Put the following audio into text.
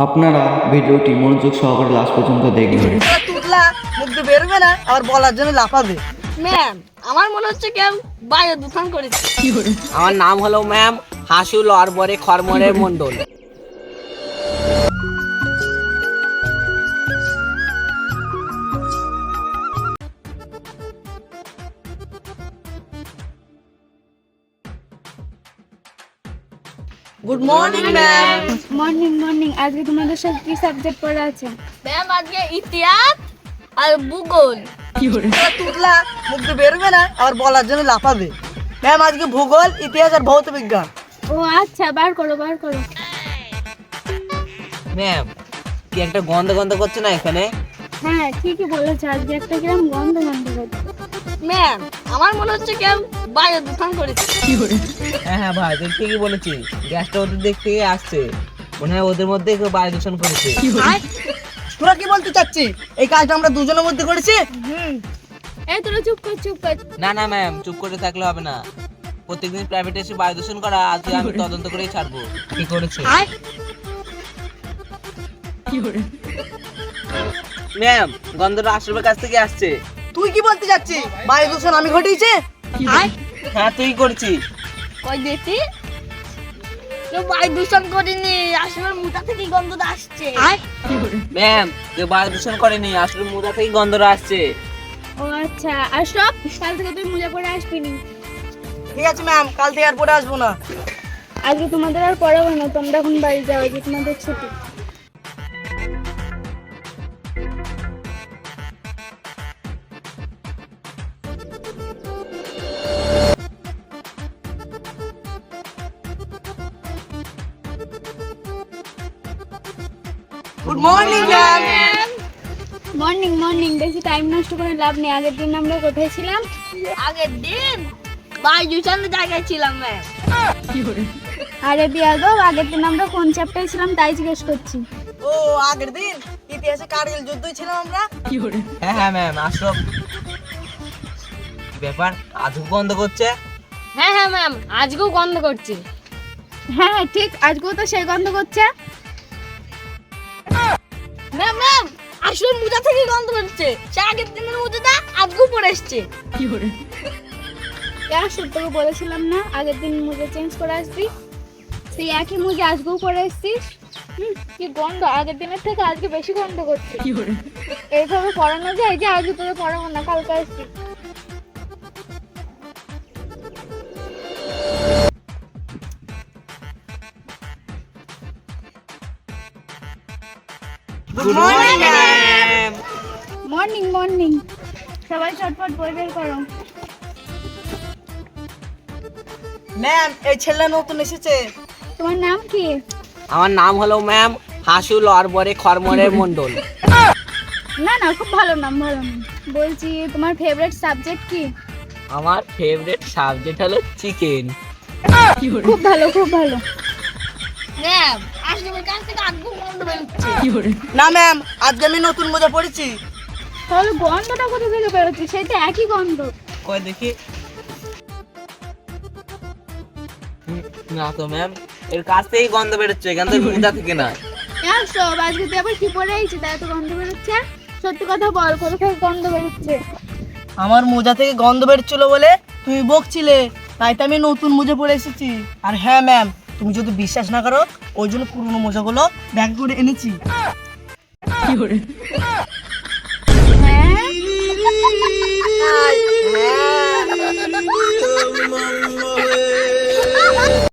আপনারা ভিডিওটি মনোযোগ সহকারে লাস্ট পর্যন্ত দেখবেন। তুতলা মুখ দিয়ে বেরোবে না, আবার বলার জন্য লাফাবে। ম্যাম, আমার মনে হচ্ছে কেউ বাইরে দোকান করেছে। আমার নাম হলো ম্যাম হাসুল অরবরে খরমরে Mondal. Good morning ma'am. Morning morning. আজকে তোমাদের সাথে কি সাবজেক্ট পড়া আছে? ম্যাম, আজকে ইতিহাস আর ভূগোল। তুতলা মুখ দিয়ে বেরোবে না, আবার বলার জন্য লাফাবে। ম্যাম, আজকে ভূগোল, ইতিহাস আর ভৌত বিজ্ঞান। ও আচ্ছা, বার করো বার করো। ম্যাম, কি একটা গন্ধ গন্ধ করছে না এখানে? হ্যাঁ ঠিকই বলেছো, আজকে একটা কিরম গন্ধ গন্ধ করছে। ম্যাম, আমার মনে হচ্ছে কেউ বাইরে দোকান করেছে। হ্যাঁ হ্যাঁ ভাই, তুই ঠিকই বলেছিস। গ্যাসটা ওদের দিক থেকে আসছে, মনে হয় ওদের মধ্যে কেউ বায়ু দূষণ করেছে। তোরা কি বলতে চাচ্ছি? এই কাজটা আমরা দুজনের মধ্যে করেছি। এই তোরা চুপ কর চুপ কর। না না ম্যাম, চুপ করে থাকলে হবে না। প্রত্যেকদিন প্রাইভেটে এসে বায়ু দূষণ করা, আজকে আমি তদন্ত করেই ছাড়বো কি করেছে। ম্যাম, গন্ধটা আশরফের কাছ থেকে আসছে। তুই কি বলতে চাচ্ছিস? বায়ু দূষণ আমি ঘটিয়েছি? হ্যাঁ তুই করছিস। কই দেখি কেউ বায়ু দূষণ করেনি, আসলে মুখা থেকে গন্ধটা আসছে। ম্যাম, কেউ বায়ু দূষণ করেনি, আসলে মুদা থেকে গন্ধটা আসছে। ও আচ্ছা, আর সব কাল থেকে তুই মোজা পরে আসবি নি। ঠিক আছে ম্যাম, কাল থেকে আর পরে আসবো না। আজকে তোমাদের আর পড়াবো না, তোমরা এখন বাড়ি যাও, যে তোমাদের ছুটি। Good morning ma'am. Morning morning. বেশি টাইম নষ্ট করে লাভ নেই। আগের দিন আমরা কোথায় ছিলাম? আগের দিন বায়ু দূষণের জায়গায় ছিলাম ম্যাম। আরে বিয়াদব, আগের দিন আমরা কোন চ্যাপ্টারে ছিলাম তাই জিজ্ঞেস করছি। ও আগের দিন ইতিহাসে কার্গিল যুদ্ধই ছিলাম আমরা। হ্যাঁ হ্যাঁ ম্যাম, আশরফ কি ব্যাপার, আজও গন্ধ করছে? হ্যাঁ হ্যাঁ ম্যাম, আজকেও গন্ধ করছে। হ্যাঁ হ্যাঁ ঠিক, আজকেও তো সেই গন্ধ করছে। ম্যাম ম্যাম, আসলে মুজা থেকে গন্ধ বেরোচ্ছে। সে আগের দিনের মুজাটা আজকেও পরে এসছে। কেন তোকে বলেছিলাম না আগের দিন মুজে চেঞ্জ করে আসবি? সেই একই মুজে আজকেও পরে এসছিস। কি গন্ধ, আগের দিনের থেকে আজকে বেশি গন্ধ করছে। এইভাবে পড়ানো যায় যে আজকে তোকে পড়াবো না, কালকে আসবি। Good morning ma'am. Morning morning. সবাই চটপট বই বের করো। ম্যাম, এই ছেলেটা নতুন এসেছে। তোমার নাম কি? আমার নাম হলো ম্যাম হাসুল অরবরে খরমরে মন্ডল। না না, খুব ভালো নাম, ভালো নাম। বলছি তোমার ফেভারিট সাবজেক্ট কি? আমার ফেভারিট সাবজেক্ট হলো চিকেন। খুব ভালো খুব ভালো। ম্যাম, আসলে কাল থেকে আজকেও গন্ধ বেরোচ্ছে। না ম্যাম, আজকে আমি নতুন মোজা পড়েছি। তাহলে গন্ধটা কোথা থেকে বেরোচ্ছে? সেটা একই গন্ধ। কই দেখি। না তো ম্যাম, এর কাছ থেকেই গন্ধ বেরোচ্ছে, এখান থেকে মুদা থেকে না। সব আজকে তুই আবার কি পরে আইছিস তাই তো গন্ধ বেরোচ্ছে? সত্যি কথা বল, কোথা থেকে গন্ধ বেরোচ্ছে? আমার মোজা থেকে গন্ধ বেরোচ্ছিল বলে তুমি বকছিলে, তাই তো আমি নতুন মোজা পরে এসেছি। আর হ্যাঁ ম্যাম, তুমি যদি বিশ্বাস না করো, ওই জন্য পুরনো মোজাগুলো ব্যাগ করে এনেছি।